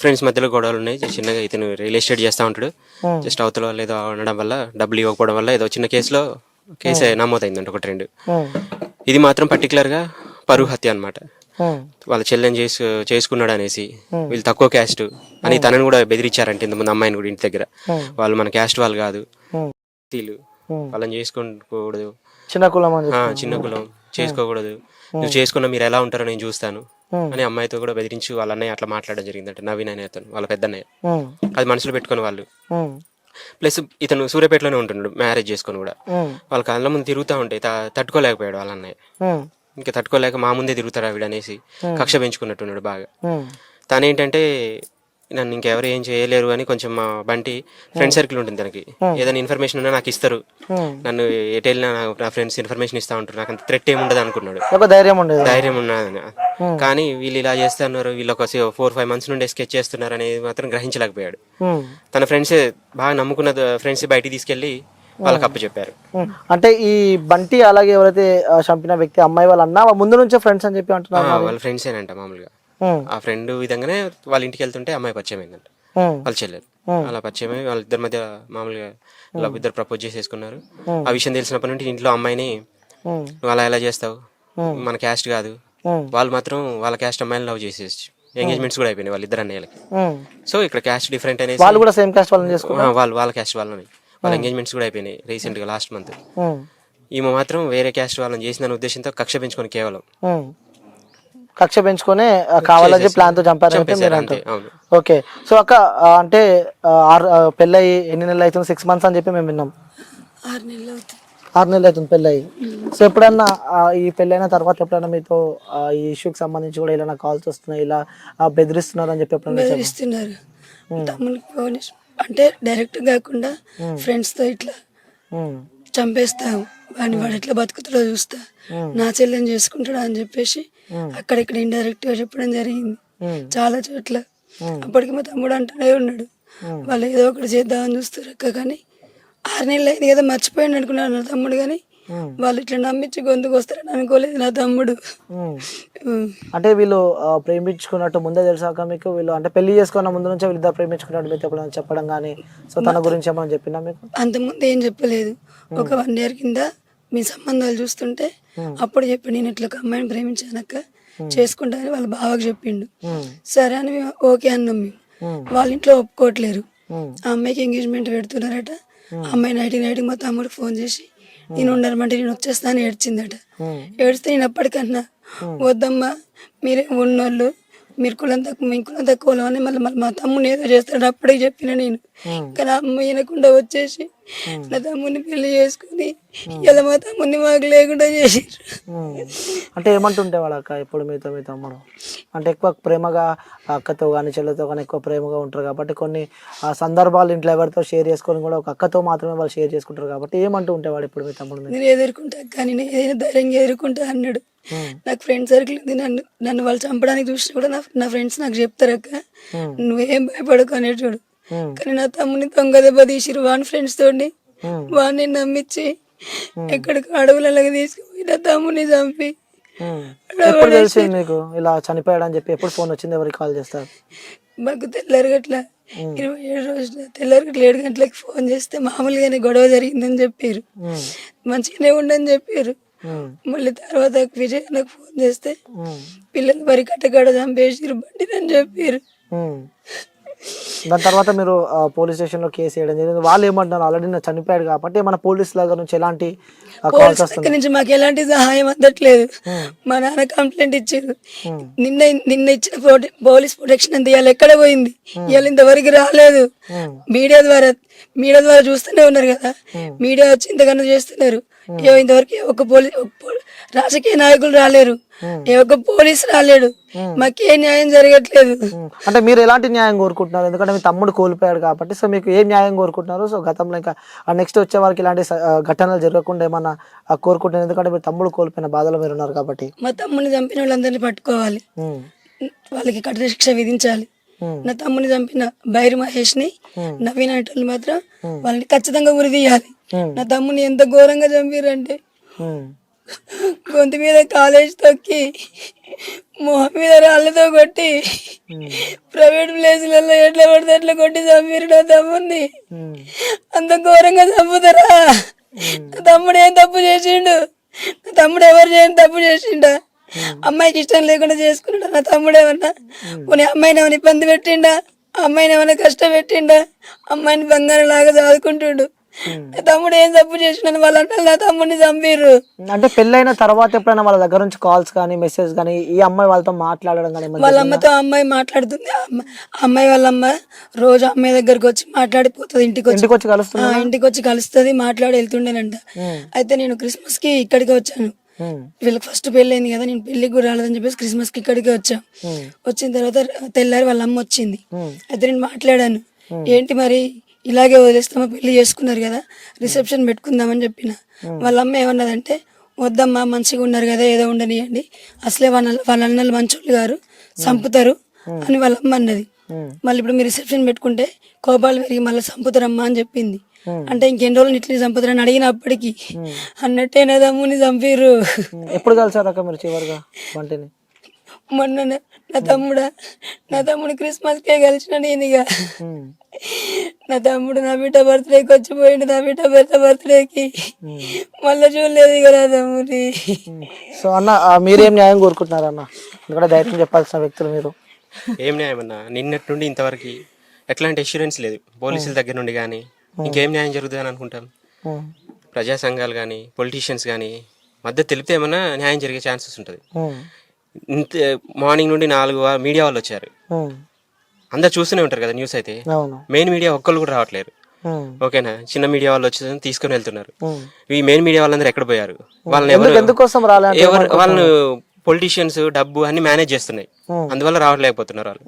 ఫ్రెండ్స్ మధ్యలో గొడవలు ఉన్నాయి. చిన్నగా ఇతను రియల్ ఎస్టేట్ చేస్తూ ఉంటాడు. జస్ట్ అవతల వాళ్ళు ఏదో ఉండడం వల్ల, డబ్బులు ఇవ్వకపోవడం వల్ల ఏదో చిన్న కేసు నమోదైందంట, 1-2. ఇది మాత్రం పర్టికులర్ గా పరువు హత్య అనమాట. వాళ్ళ చెల్లెని చేసుకున్నాడు అనేసి, వీళ్ళు తక్కువ క్యాస్ట్ అని తనని కూడా బెదిరించారంటే ఇంతమంది అమ్మాయిని కూడా ఇంటి దగ్గర. వాళ్ళు మన క్యాస్ట్ వాళ్ళు కాదు, వాళ్ళని చేసుకోకూడదు, చిన్న కులం చేసుకోకూడదు, నువ్వు చేసుకున్నా మీరు ఎలా ఉంటారో నేను చూస్తాను అని అమ్మాయితో కూడా బెదిరించి వాళ్ళ అన్నయ్య అట్లా మాట్లాడడం జరిగిందంట. నవీన్ అనే అతను వాళ్ళ పెద్దన్నయ్య. అది మనసులో పెట్టుకుని వాళ్ళు, ప్లస్ ఇతను సూర్యాపేటలోనే ఉంటున్నాడు మ్యారేజ్ చేసుకుని కూడా. వాళ్ళ కళ్ళ ముందు తిరుగుతూ ఉంటే తట్టుకోలేకపోయాడు వాళ్ళ అన్నయ్య. ఇంకా తట్టుకోలేక మా ముందే తిరుగుతారా వీడు అనేసి కక్ష పెంచుకున్నట్టున్నాడు బాగా. తనేంటంటే నన్ను ఇంకెవరు ఏం చేయలేరు అని కొంచెం మా బంటి ఫ్రెండ్ సర్కిల్ ఉంటుంది తనకి. ఏదైనా ఇన్ఫర్మేషన్ ఉన్నా నాకు ఇస్తారు, నన్ను ఎటు వెళ్ళినా నా ఫ్రెండ్స్ ఇన్ఫర్మేషన్ ఇస్తా ఉంటారు, నాకు అంత థ్రెట్ ఏమి ఉండదు అనుకున్నాడు, ధైర్యం ఉన్నదని. కానీ వీళ్ళు ఇలా చేస్తున్నారు, వీళ్ళు ఒక 4-5 months నుండి స్కెచ్ చేస్తున్నారు అనేది మాత్రం గ్రహించలేకపోయాడు. తన ఫ్రెండ్స్ బాగా నమ్ముకున్న ఫ్రెండ్స్ బయటికి తీసుకెళ్లి వాళ్ళకి అప్పు చెప్పారు. అంటే ఈ బంటి అలాగే ఎవరైతే చంపిన వ్యక్తి అమ్మాయి వాళ్ళ అన్న ముందు నుంచే ఫ్రెండ్స్ అని చెప్పి అంటున్నారు. వాళ్ళ ఫ్రెండ్స్ ఏనంట మామూలుగా. ఆ ఫ్రెండ్ విధంగానే వాళ్ళ ఇంటికి వెళ్తుంటే అమ్మాయి పరిచయం అయిందంట, వాళ్ళు చెల్లెలు. అలా పరిచయం అయ్యి వాళ్ళిద్దరి మధ్య మామూలుగా ఇద్దరు ప్రపోజ్ చేసేసుకున్నారు. ఆ విషయం తెలిసినప్పటి నుండి ఇంట్లో అమ్మాయిని నువ్వు అలా ఎలా చేస్తావు, మన క్యాస్ట్ కాదు, వాళ్ళు మాత్రం వాళ్ళ క్యాస్ట్ అమ్మాయిని లవ్ చేసేసి ఎంగేజ్మెంట్స్ కూడా అయిపోయినాయి వాళ్ళిద్దరు అన్నయ్యలకి. సో ఇక్కడ క్యాస్ట్ డిఫరెంట్ అనేది వాళ్ళు కూడా సేమ్ క్యాస్ట్ వాళ్ళని చేసుకున్నారు, వాళ్ళ క్యాస్ట్ వాళ్ళని, వాళ్ళ ఎంగేజ్మెంట్స్ కూడా అయిపోయినాయి రీసెంట్ గా లాస్ట్ మంత్. ఈమె మాత్రం వేరే క్యాస్ట్ వాళ్ళని చేసిందనే ఉద్దేశంతో కక్ష పెంచుకొని కేవలం కక్ష పెంచుకొని కావాలని ప్లాన్ తో చంపారు. ఓకే, సో అక్క అంటే పెళ్ళయి ఎన్ని నెలలు అవుతుంది? 6 months అని చెప్పి మేము విన్నాం. 6 నెలలు అవుతుంది. 6 నెలలు అవుతుంది పెళ్ళయి. సో ఎప్పుడన్నా ఈ పెళ్ళైన తర్వాత ఎప్పుడైనా మీతో ఈ ఇష్యూకి సంబంధించి కూడా ఇలా కాల్స్ వస్తున్నాయి, ఇలా బెదిరిస్తున్నారు అని చెప్పి ఎప్పుడన్నా బెదిరిస్తున్నారు? తమ్మునికి ఫోన్ అంటే డైరెక్ట్ కాకుండా ఫ్రెండ్స్ తో ఇట్లా చంపేస్తాం వాడిని, వాడు ఎట్లా బతుకుతాడో చూస్తా, నా చెల్లెని చేసుకుంటాడా అని చెప్పేసి అక్కడిక్కడ ఇండైరెక్ట్ గా చెప్పడం జరిగింది చాలా చోట్ల. అప్పటికి మా తమ్ముడు అంటూనే ఉన్నాడు, వాళ్ళు ఏదో ఒకటి చేద్దామని చూస్తారు అక్క, కానీ 6 నెలలు అయింది కదా మర్చిపోయాడు అనుకున్నాడు నా తమ్ముడు, కానీ వాళ్ళు ఇట్లా నమ్మించి గొంతుకు వస్తారని అనుకోలేదు నా తమ్ముడు. అంటే వీళ్ళు ప్రేమించుకున్నట్టు ముందే తెలుసాక మీకు? వీళ్ళు అంటే పెళ్లి చేసుకున్న ముందు నుంచే వీళ్ళిద్దరు ప్రేమించుకున్నట్టు మీతో ఎప్పుడైనా చెప్పడం కానీ, సో తన గురించి ఏమైనా చెప్పినా మీకు? అంతకుముందు ఏం చెప్పలేదు. ఒక 1 year కింద మీ సంబంధాలు చూస్తుంటే అప్పుడు చెప్పి నేను ఇట్లా ఒక అమ్మాయిని ప్రేమించానక్క చేసుకుంటా అని వాళ్ళ బావకు చెప్పిండు. సరే అని మేము ఓకే అన్నాం. మేము వాళ్ళ ఇంట్లో ఒప్పుకోవట్లేరు. ఆ అమ్మాయికి ఎంగేజ్మెంట్ పెడుతున్నారట. అమ్మాయి నైట్ మా తమ్ముడు ఫోన్ చేసి నేను ఉండరమంటే నేను వచ్చేస్తా అని ఏడ్చిందట. ఏడిస్తే నేను అప్పటికన్నా వద్దమ్మా మీరే ఉన్నోళ్ళు, మీరు కులం తక్కువ, మీ కులం తక్కువ అని మళ్ళీ మా తమ్ముని ఏదో చేస్తాడు అప్పటికి చెప్పిన నేను. కానీ అమ్మ వినకుండా వచ్చేసి నా తమ్ముని పెళ్లి చేసుకుని ఇలా మా తమ్ముని మాకు లేకుండా చేసారు. అంటే ఏమంటుంటే వాడు అక్క ఇప్పుడు మీతో మీ తమ్ముడు అంటే ఎక్కువ ప్రేమగా అక్కతో కానీ చెల్లెతో కానీ ఎక్కువ ప్రేమగా ఉంటారు కాబట్టి కొన్ని సందర్భాలు ఇంట్లో ఎవరితో షేర్ చేసుకొని కూడా ఒక అక్కతో మాత్రమే వాళ్ళు షేర్ చేసుకుంటారు కాబట్టి ఏమంటూ ఉంటేవాడు ఇప్పుడు మీ తమ్ముడు? నేను ఎదుర్కొంటా కానీ నేను ఏదైనా ధైర్యంగా ఎదుర్కొంటా అన్నాడు. నాకు ఫ్రెండ్ సర్కిల్ ఉంది, నన్ను వాళ్ళు చంపడానికి చూసినా కూడా నా ఫ్రెండ్స్ నాకు చెప్తారు అక్క నువ్వేం భయపడకు అనేటోడు. కానీ నా తమ్ముని దొంగ దెబ్బ తీసిరు వాని ఫ్రెండ్స్ తోటి, వాడిని నమ్మించి ఎక్కడికి అడవులకి తీసుకుపోయి నా తమ్ముని చంపి. ఎప్పుడు తెలిసింది మీకు ఇలా చనిపోయాడు అని చెప్పి? ఎప్పుడు ఫోన్ వచ్చింది? ఎవరికి కాల్ చేస్తారు? మాకు తెల్లారి గట్ల 27 రోజున తెల్లారి గట్ల 7 గంటలకి ఫోన్ చేస్తే మామూలుగానే గొడవ జరిగిందని చెప్పారు, మంచిగానే ఉండని చెప్పారు. మళ్ళీ తర్వాత విజయ్ నాకు ఫోన్ చేస్తే పిల్లలు వరి కట్టగడ చంపేసిరు బండిని చెప్పారు. దాని తర్వాత మీరు పోలీస్ స్టేషన్ లో కేసు వేయడం జరిగింది. వాళ్ళు ఏమంటున్నారు? ఆల్రెడీ నా చనిపోయాడు కాబట్టి మన పోలీస్ దగ్గర నుంచి ఎలాంటి కాల్స్ వస్తుంది? నుంచి మాకు ఎలాంటి సహాయం అందట్లేదు. మా నాన్న కంప్లైంట్ ఇచ్చారు. నిన్న ఇచ్చిన పోలీస్ ప్రొటెక్షన్ అంత ఇవాళ ఎక్కడ పోయింది? ఇవాళ ఇంతవరకు రాలేదు. మీడియా ద్వారా చూస్తూనే ఉన్నారు కదా, మీడియా వచ్చి ఇంతకన్నా చేస్తున్నారు. ఇంతవరకు ఒక రాజకీయ నాయకులు రాలేరు, ఏ ఒక్క పోలీసు రాలేడు, మాకే న్యాయం జరగట్లేదు. అంటే మీరు ఎలాంటి న్యాయం కోరుకుంటున్నారు? ఎందుకంటే మీ తమ్ముడు కోల్పోయాడు కాబట్టి, సో మీకు ఏం న్యాయం కోరుకుంటున్నారు? సో గతంలో ఇంకా నెక్స్ట్ వచ్చే వారికి ఇలాంటి ఘటనలు జరగకుండా ఏమన్నా కోరుకుంటున్నారు? ఎందుకంటే మీరు తమ్ముడు కోల్పోయిన బాధలో మీరు ఉన్నారు కాబట్టి. మా తమ్ముడిని చంపిన వాళ్ళందరినీ పట్టుకోవాలి, వాళ్ళకి కఠిన శిక్ష విధించాలి. నా తమ్ముని చంపిన బైరి మహేష్ ని నవీన్ అనేటోళ్ళు మాత్రం వాళ్ళని ఖచ్చితంగా ఉరి తీయాలి. నా తమ్ముని ఎంత ఘోరంగా చంపారంటే గొంతు మీద కాలేజ్ తొక్కి మొహం మీద రాళ్ళతో కొట్టి ప్రైవేట్ ప్లేసులలో ఎట్లా పడితే ఎట్లా కొట్టి చంపారు నా తమ్ముడిని. అంత ఘోరంగా చంపుతారా? నా తమ్ముడు ఏం తప్పు చేసిండు? నా తమ్ముడు ఎవరు చేయని తప్పు చేసిండా? అమ్మాయికి ఇష్టం లేకుండా చేసుకున్నాడు నా తమ్ముడు ఏమన్నా? కొన్ని అమ్మాయిని ఏమైనా ఇబ్బంది పెట్టిండా? అమ్మాయిని ఏమైనా కష్టం పెట్టిండా? అమ్మాయిని బంగారం లాగా చదువుకుంటుండు. నా తమ్ముడు ఏం తప్పు చేసిన వాళ్ళంటే నా తమ్ముడిని చంపారు. అంటే పెళ్ళైన తర్వాత ఎప్పుడైనా వాళ్ళ దగ్గర నుంచి కాల్స్ కానీ మెసేజ్ కానీ ఈ అమ్మాయి వాళ్ళతో మాట్లాడడం కానీ? వాళ్ళ అమ్మతో అమ్మాయి మాట్లాడుతుంది. అమ్మాయి వాళ్ళ అమ్మ రోజు అమ్మాయి దగ్గరకు వచ్చి మాట్లాడిపోతుంది. ఇంటికి వచ్చి కలుస్తుంది, మాట్లాడి వెళ్తుండేనంట. అయితే నేను క్రిస్మస్ కి ఇక్కడికి వచ్చాను, వీళ్ళకి ఫస్ట్ పెళ్ళి అయింది కదా, నేను పెళ్ళికి కూడా రాలేదని చెప్పేసి క్రిస్మస్కి ఇక్కడికి వచ్చాం. వచ్చిన తర్వాత తెల్లారి వాళ్ళ అమ్మ వచ్చింది. అయితే నేను మాట్లాడాను, ఏంటి మరి ఇలాగే వదిలేస్తామా, పెళ్లి చేసుకున్నారు కదా రిసెప్షన్ పెట్టుకుందామని చెప్పిన. వాళ్ళ అమ్మ ఏమన్నదంటే, వద్దమ్మా మంచిగా ఉన్నారు కదా ఏదో ఉండనియండి, అసలే వాళ్ళ అన్నలు మంచోళ్ళు గారు చంపుతారు అని వాళ్ళ అమ్మ అన్నది. మళ్ళీ ఇప్పుడు మీరు రిసెప్షన్ పెట్టుకుంటే కోపాలు పెరిగి మళ్ళీ చంపుతారమ్మా అని చెప్పింది. అంటే ఇంకెన్ని రోజులు ఇట్లనే చంపుతారని అడిగినప్పటికీ అన్నట్టే నా తమ్ముని చంపిర్రు. ఎప్పుడు కలిసారక్క మీరు చివరిగా బంటిని? మొన్న నా తమ్ముడు క్రిస్మస్కే కలిసిన నేను. ఇక నా తమ్ముడు నా బిడ్డ బర్త్డేకి వచ్చిపోయిండు, నా బిడ్డ బర్త్డేకి మళ్ళీ చూడలేదు ఇక నా తమ్ముని. సో అన్న మీరేం న్యాయం కోరుకుంటున్నారు అన్న? ఎందుకంటే ధైర్యం చెప్పాల్సిన వ్యక్తులు మీరు. ఏం న్యాయం అన్న, నిన్నటి నుండి ఇంతవరకు ఎట్లాంటి అష్యూరెన్స్ లేదు పోలీసుల దగ్గర నుండి కానీ. ఇంకేం న్యాయం జరుగుతుంది అని అనుకుంటాం? ప్రజా సంఘాలు కానీ పొలిటీషియన్స్ కానీ మద్దతు తెలిపితే ఏమన్నా న్యాయం జరిగే ఛాన్సెస్ ఉంటుంది. ఇంత మార్నింగ్ నుండి 4 మీడియా వాళ్ళు వచ్చారు, అందరు చూస్తూనే ఉంటారు కదా న్యూస్ అయితే. మెయిన్ మీడియా ఒక్కళ్ళు కూడా రావట్లేరు. ఓకేనా, చిన్న మీడియా వాళ్ళు వచ్చి తీసుకొని వెళ్తున్నారు. ఈ మెయిన్ మీడియా వాళ్ళందరూ ఎక్కడ పోయారు? వాళ్ళని వాళ్ళను పొలిటీషియన్స్ డబ్బు అన్ని మేనేజ్ చేస్తున్నాయి, అందువల్ల రావట్లేకపోతున్నారు వాళ్ళు.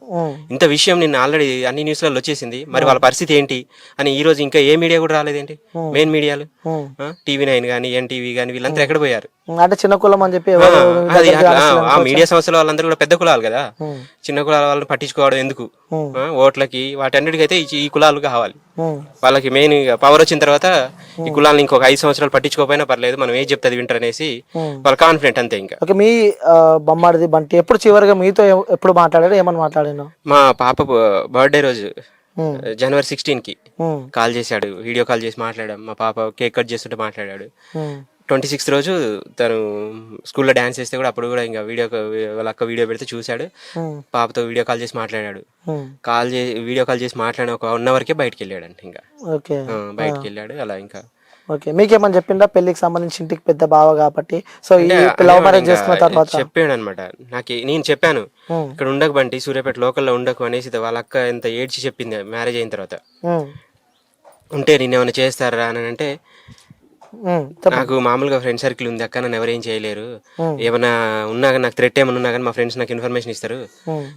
ఇంత విషయం నిన్న ఆల్రెడీ అన్ని న్యూస్లలో వచ్చేసింది. మరి వాళ్ళ పరిస్థితి ఏంటి అని ఈ రోజు ఇంకా ఏ మీడియా కూడా రాలేదేంటి? మెయిన్ మీడియాలు TV9 కానీ NTV కానీ వీళ్ళంతా ఎక్కడ పోయారు? అంటే చిన్న కులం అని చెప్పి అది ఆ మీడియా సంస్థల వాళ్ళందరూ కూడా పెద్ద కులాలు కదా, చిన్న కులాల వాళ్ళని పట్టించుకోవడం ఎందుకు? ఓట్లకి వాటన్నిటికైతే ఈ కులాలు కావాలి. వాళ్ళకి మెయిన్ పవర్ వచ్చిన తర్వాత ఈ కులాలను ఇంకొక 5 సంవత్సరాలు పట్టించుకోకపోయినా పర్లేదు, మనం ఏం చెప్తే వింటారు అనేసి వాళ్ళ కాన్ఫిడెంట్ అంతే. ఇంకా మీ బొమ్మాడిది బంటి ఎప్పుడు చివరిగా మీతో ఎప్పుడు మాట్లాడారు? ఏమని మాట్లాడాను? మా పాప బర్త్డే రోజు January 16కి కాల్ చేశాడు, వీడియో కాల్ చేసి మాట్లాడాం. మా పాప కేక్ కట్ చేస్తుంటే మాట్లాడాడు. 26th రోజు తను స్కూల్లో డాన్స్ చేస్తే కూడా అప్పుడు కూడా ఇంకా వాళ్ళ అక్క వీడియో పెడితే చూశాడు. పాపతో వీడియో కాల్ చేసి మాట్లాడాడు. వీడియో కాల్ చేసి మాట్లాడిన ఒక 1 hourకే బయటకు వెళ్ళాడు. ఇంకా బయటకు వెళ్ళాడు అలా. ఇంకా ఓకే, మీకేమని చెప్పిండా పెళ్లికి సంబంధించి? ఇంటికి పెద్ద బావ కాబట్టి సో ఈ లవ్ మ్యారేజ్ చేసుకున్న తర్వాత చెప్పాడు అనమాట. నేను చెప్పాను ఇక్కడ ఉండకు బంటి, సూర్యాపేట లోకల్లో ఉండకు అనేసి. వాళ్ళ అక్క ఎంత ఏడ్చి చెప్పింది మ్యారేజ్ అయిన తర్వాత. ఉంటే నేనేమైనా చేస్తారా అని అంటే, నాకు మామూలుగా ఫ్రెండ్ సర్కిల్ ఉంది అక్క, నన్ను ఎవరేం చేయలేరు, ఏమైనా ఉన్నా కానీ నాకు థ్రెట్ ఏమైనా ఉన్నా కానీ మా ఫ్రెండ్స్ నాకు ఇన్ఫర్మేషన్ ఇస్తారు,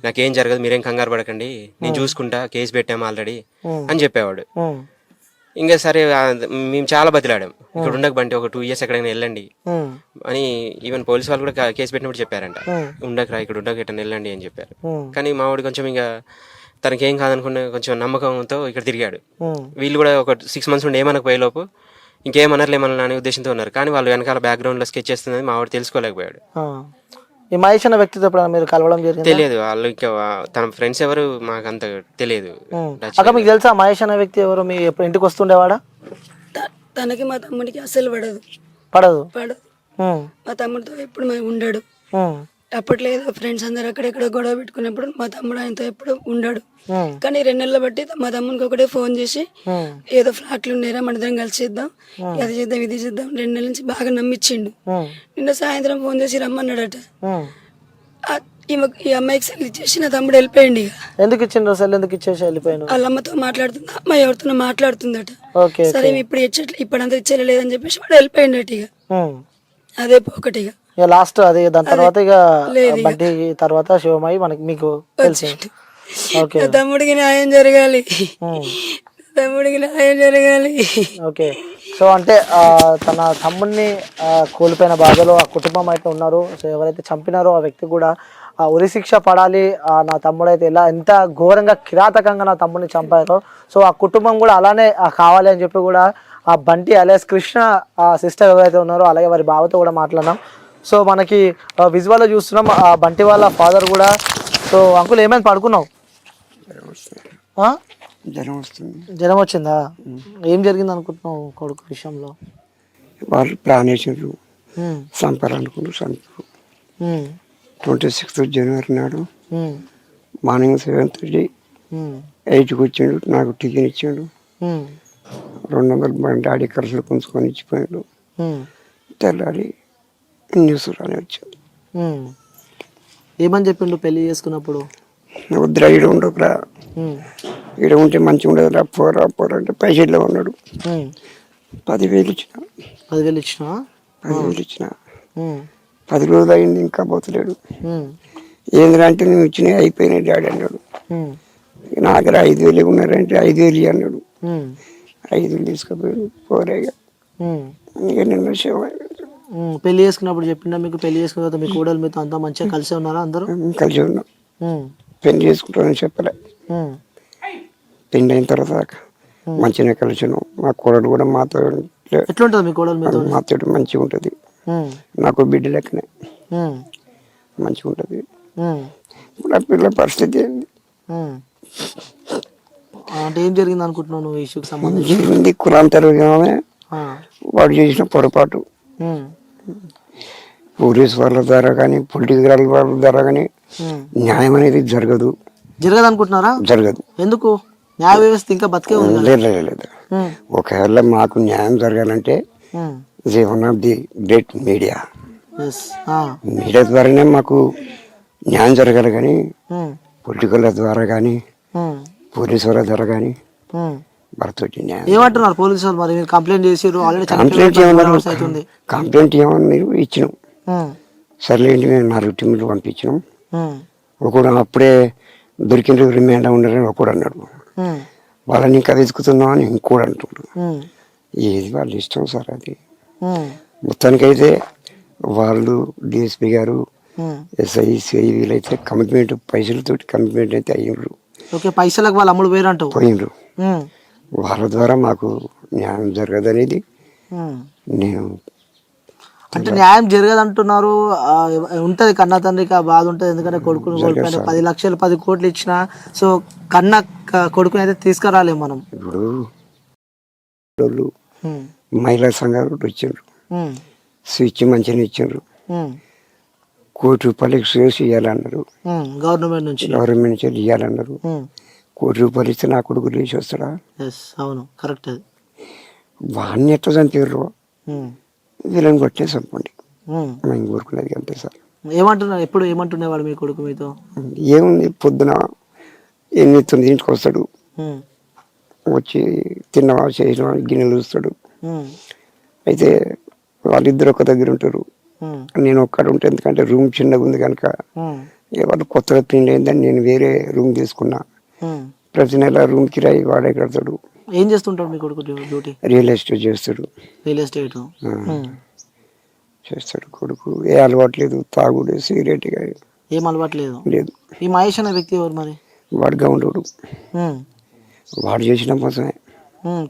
నాకేం జరగదు, మీరేం కంగారు పడకండి, నేను చూసుకుంటా, కేసు పెట్టాము ఆల్రెడీ అని చెప్పేవాడు. ఇంకా సరే మేము చాలా బతిలాడాం, ఇక్కడ ఉండక బంటి ఒక 2 years ఎక్కడైనా వెళ్ళండి అని. ఈవెన్ పోలీస్ వాళ్ళు కూడా కేసు పెట్టినప్పుడు చెప్పారంట, ఉండకరా ఇక్కడ ఉండక ఎట్టని వెళ్ళండి అని చెప్పారు. కానీ మా వాడు కొంచెం ఇంకా తనకేం కాదనుకున్న కొంచెం నమ్మకంతో ఇక్కడ తిరిగాడు. వీళ్ళు కూడా ఒక 6 months నుండి ఏమనకపోయేలోపు ఇంకేమనర్లు ఏమన్నా అనే ఉద్దేశంతో ఉన్నారు. కానీ వాళ్ళు వెనకాల బ్యాక్గ్రౌండ్ లో స్కెచ్ చేస్తుంది మా వాడు తెలుసుకోలేకపోయాడు. ఈ మహేష్ అన్న వ్యక్తితో ఎప్పుడైనా మీరు కలవడం జరిగింది? తెలియదు, వాళ్ళు ఇంకా తన ఫ్రెండ్స్ ఎవరు మాకు అంత తెలియదు. అక్క మీకు తెలుసా మహేష్ అన్న వ్యక్తి ఎవరు? మీ ఎప్పుడు ఇంటికి వస్తుండేవాడా? తనకి మా తమ్ముడికి అసలు పడదు. మా తమ్ముడితో ఎప్పుడు ఉండడు. అప్పట్లో ఏదో ఫ్రెండ్స్ అందరు అక్కడెక్కడ గొడవ పెట్టుకున్నప్పుడు మా తమ్ముడు ఆయనతో ఎప్పుడు ఉండడు. కానీ 2 నెలలు బట్టి మా తమ్మునికి ఒకటే ఫోన్ చేసి, ఏదో ఫ్లాట్లు ఉన్నారా మన ఇద్దరం కలిసి చేద్దాం, అది చేద్దాం ఇది చేద్దాం, 2 నెలల నుంచి బాగా నమ్మిచ్చిండు. నిన్న సాయంత్రం ఫోన్ చేసి రమ్మన్నాడట. ఈ అమ్మాయికి సెల్ ఇచ్చేసి నా తమ్ముడు వెళ్ళిపోయింది. ఎందుకు ఇచ్చిండ్రు సెల్? ఎందుకు ఇచ్చేసి వెళ్ళిపోయాను? వాళ్ళ అమ్మతో మాట్లాడుతుంది, అమ్మాయి ఎవరితో మాట్లాడుతుందట. సరే ఇప్పుడంతా ఇచ్చేయలేదని చెప్పేసి వాడు వెళ్ళిపోయిండట. ఇక అదే ఒకటిగా లాస్ట్ అది. దాని తర్వాత ఇక బంటి తర్వాత శివమయ్య మనకి మీకు తెలిసింది. తమ్ముడికి న్యాయం జరగాలి, తమ్ముడికి న్యాయం జరగాలి. ఓకే, సో అంటే తన తమ్ముడిని కోల్పోయిన బాధలో ఆ కుటుంబం అయితే ఉన్నారు. సో ఎవరైతే చంపినారో ఆ వ్యక్తి కూడా ఉరిశిక్ష పడాలి. నా తమ్ముడు అయితే ఎంత ఘోరంగా కిరాతకంగా నా తమ్ముడిని చంపారో, సో ఆ కుటుంబం కూడా అలానే కావాలి అని చెప్పి కూడా ఆ బంటి అలియాస్ కృష్ణ సిస్టర్ ఎవరైతే ఉన్నారో అలాగే వారి బావతో కూడా మాట్లాడినాం. సో మనకి విజువల్లో చూస్తున్నాం ఆ బంటి వాళ్ళ ఫాదర్ కూడా. సో అంకుల్ ఏమైనా పడుకున్నావు? జ్వరం వచ్చిందా? ఏం జరిగింది అనుకుంటున్నావు కొడుకు విషయంలో? వాళ్ళు ప్లాన్ చేసిండ్రు, చంపారనుకుంటారు. చంపారు 26th January నాడు మార్నింగ్ 7:30 8కి వచ్చిండు. నాకు టికెట్ ఇచ్చిండు. 200 మన డాడీ ఖర్చులు కొంచుకొని ఇచ్చిపోయాడు. తెల్లారి న్యూస్ రాని వచ్చాడు. ఏమని చెప్పిండు పెళ్లి చేసుకున్నప్పుడు? వద్దురా, ఈడ ఉండకురా, ఈడ ఉంటే మంచిగా ఉండదురా, పోరా అంటే పైసల్లో ఉన్నాడు. 10,000 ఇచ్చిన. 10,000 ఇచ్చిన. 10 రోజులు అయింది ఇంకా పోతలేడు. ఏంటంటే నువ్వు ఇచ్చినవి అయిపోయినాయి డాడీ అన్నాడు. నా దగ్గర 5,000 ఉన్నారంటే 5,000 అన్నాడు. 5,000 తీసుకుపోయాడు పోరేగా. ఇక నిన్న పెళ్లి చేసుకున్నప్పుడు చెప్పిండా మీకు? పెళ్లి చేసుకున్న తర్వాత మీ కోడలు మీతో అంతా మంచిగా కలిసి ఉన్నారా అందరూ? కలిసి ఉన్నాం. పెళ్లి చేసుకుంటానని చెప్పలే. పెళ్లి అయిన తర్వాత మంచిగా కలిసి ఉన్నాం. మా కోడలు కూడా మాతో ఎట్లుంటుంది మీ కోడలు మీతో? మాతో మంచిగా ఉంటుంది. నాకు బిడ్డ లెక్కనే మంచిగా ఉంటుంది. ఇప్పుడు ఆ పిల్లల పరిస్థితి ఏంది అంటే ఏం జరిగింది అనుకుంటున్నావు నువ్వు? ఇష్యూకి సంబంధించి జరిగింది కులాంతరంగానే వాడు చేసిన పొరపాటు. పోలీస్ వాళ్ళ ద్వారా కానీ పొలిటికల్ వాళ్ళ ద్వారా కానీ న్యాయం అనేది జరగదు. జరగదు అనుకుంటున్నారా? జరగదు. ఎందుకు? న్యాయ వ్యవస్థ ఇంకా బతికే ఉంది. లేదు. ఒకవేళ మాకు న్యాయం జరగాలంటే ఇది one of the great media. Media ద్వారానే మాకు న్యాయం జరగాలి కానీ పొలిటికల్ ద్వారా కానీ పోలీసు వాళ్ళ ద్వారా కానీ భర్త న్యాయం. ఏమంటున్నారు పోలీసు వాళ్ళు? మరి మీరు కంప్లైంట్ చేసారు ఆల్రెడీ. కంప్లైంట్ ఏమన్నా ఇచ్చినాం. సర్లేండి మేము 4 టీంలు పంపించినాం. ఒకడు అప్పుడే దొరికిన రిమాండ్ ఉండరని ఒకడు అన్నాడు. వాళ్ళని ఇంకా వెతుకుతున్నాం అని ఇంకోటి అంటున్నాడు. ఏది వాళ్ళ ఇష్టం సార్ అది. మొత్తానికైతే వాళ్ళు డిఎస్పీ గారు ఎస్ఐ సిఐ వీళ్ళైతే కమిట్మెంట్ పైసలతో కమిట్మెంట్ అయితే అయ్యిండ్రు. పైసలకు వాళ్ళు అమ్ముడు పోయిండ్రు. వాళ్ళ ద్వారా మాకు న్యాయం జరగదు అనేది నేను. అంటే న్యాయం జరగదు అంటున్నారు. ఉంటది కన్న తండ్రికి ఆ బాధ ఉంటది. ఎందుకంటే కొడుకుని కోల్పోయిన 10 లక్షలు 10 కోట్లు ఇచ్చిన సో కన్న కొడుకుని అయితే తీసుకురాలేము మనం. ఇప్పుడు మహిళా సంఘాలు వచ్చిండ్రు, స్విచ్ మంచిగా ఇచ్చిండ్రు. ₹1,00,00,000 చేసి ఇవ్వాలన్నారు. గవర్నమెంట్ నుంచి ఇవ్వాలన్నారు. ₹1,00,00,000 ఇస్తే నా కొడుకు లేచి వస్తాడా? అవును, కరెక్ట్. అది వాడిని ఎట్లా చంపారు? వీళ్ళని కొట్టే చంపండి మేము కోరుకునేది అంతే సార్. ఏమంటున్నారు? ఎప్పుడు ఏమంటున్నావాడు మీ కొడుకు మీతో? ఏముంది, పొద్దున 8-9 వస్తాడు. వచ్చి తిన్నవా చేసినవా గిన్నెలు చూస్తాడు. అయితే వాళ్ళిద్దరు ఒక దగ్గర ఉంటారు, నేను ఒక్కడ ఉంటా. ఎందుకంటే రూమ్ చిన్నగా ఉంది కనుక వాళ్ళు కొత్తగా పిండి అయిందని నేను వేరే రూమ్ తీసుకున్నా. ప్రతి నెల రూమ్ కిరాయి వాడే కడతాడు. ఏం చేస్తుంటాడు మీ కొడుకు డ్యూటీ? రియల్ ఎస్టేట్ చేస్తాడు. రియల్ ఎస్టేట్ చేస్తాడు కొడుకు. ఏ అలవాటు లేదు, తాగుడు సిగరెట్ ఏం అలవాటు లేదు. ఈ మహేష్ అనే వ్యక్తి ఎవరు మరి? వాడు గౌండోడు. వాడు చేసిన కోసమే.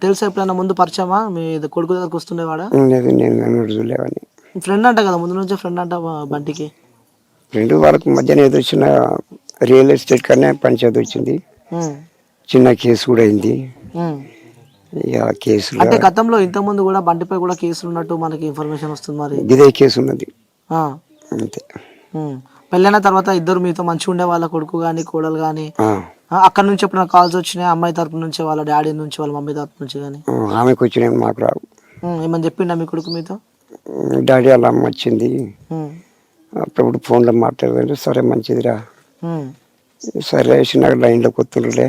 తెలుసా? ఎప్పుడైనా ముందు పరిచయమా? మీ కొడుకు దగ్గరకు వస్తుండేవాడా? లేదు, నేను చూడలేవని. ఫ్రెండ్ అంట కదా, ముందు నుంచే ఫ్రెండ్ అంట బంటికి. ఫ్రెండ్ వాళ్ళకి మధ్యన ఏదో చిన్న రియల్ ఎస్టేట్ కన్నా పంచాయతీ వచ్చింది. చిన్న కేసు కూడా అయింది. కేసులు అంటే గతంలో ఇంతకు ముందు కూడా బంటిపై కూడా కేసులు ఉన్నట్టు మనకి ఇన్ఫర్మేషన్ వస్తుంది. మరి ఇదే కేసు ఉన్నది అంతే. పెళ్ళైన తర్వాత ఇద్దరు మీతో మంచిగా ఉండే వాళ్ళ కొడుకు గాని కోడలు గాని అక్కడ నుంచి ఎప్పుడైనా కాల్స్ వచ్చినాయి? అమ్మాయి తరపు నుంచి, వాళ్ళ డాడీ నుంచి, వాళ్ళ మమ్మీ తరపు నుంచి కానీ? ఆమెకు వచ్చినాయి, మాకు రావు. ఏమని చెప్పిండా మీ కొడుకు మీతో? డాడీ వాళ్ళ అమ్మ వచ్చింది, అప్పుడప్పుడు ఫోన్లో మాట్లాడదంటే సరే మంచిదిరా, సరే నాకు లైన్లోకి వస్తుండ్రులే,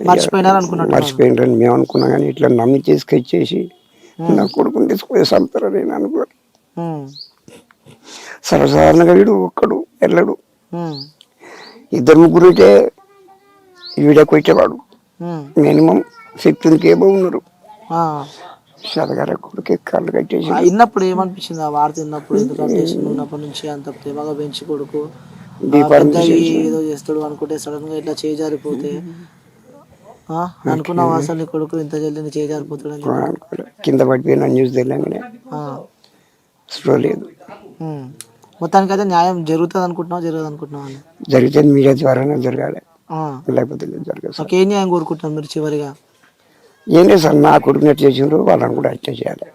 మర్చిపోయినారని మేము అనుకున్నాం. కానీ ఇట్లా నమ్మి చేసుకొచ్చేసి నా కొడుకుని తీసుకుపోయి చంపుతారా నేను అనుకోరు. సర్వసాధారణంగా వీడు ఒక్కడు వెళ్ళడు. 2-3 ఉంటే వీడియో కొట్టేవాడు. మినిమం 15K ఉన్నారు. చదగార కొడుకు కాళ్ళు కట్టేసి. విన్నప్పుడు ఏమనిపించింది ఆ వార్త విన్నప్పుడు? ఎందుకు కట్టేసి ఉన్నప్పటి నుంచి అంత ప్రేమగా పెంచి కొడుకు ఏదో చేస్తాడు అనుకుంటే సడన్ గా ఇట్లా చేజారిపోతే అనుకున్నావు అసలు నీ కొడుకు ఇంత జల్దీ చేజారిపోతాడు? కింద పడిపోయిన న్యూస్ తెలియగానే స్లో లేదు. మొత్తానికి అయితే న్యాయం జరుగుతుంది అనుకుంటున్నావు? జరగదు అనుకుంటున్నావు? జరిగితే మీడియా ద్వారానే జరగాలి, లేకపోతే జరగదు. ఏ న్యాయం కోరుకుంటున్నాను మీరు చివరిగా? ఏం లేదు సార్, నా కొడుకుని ఎట్లా చేసిండ్రు వాళ్ళని కూడా అట్లా చేయాలి.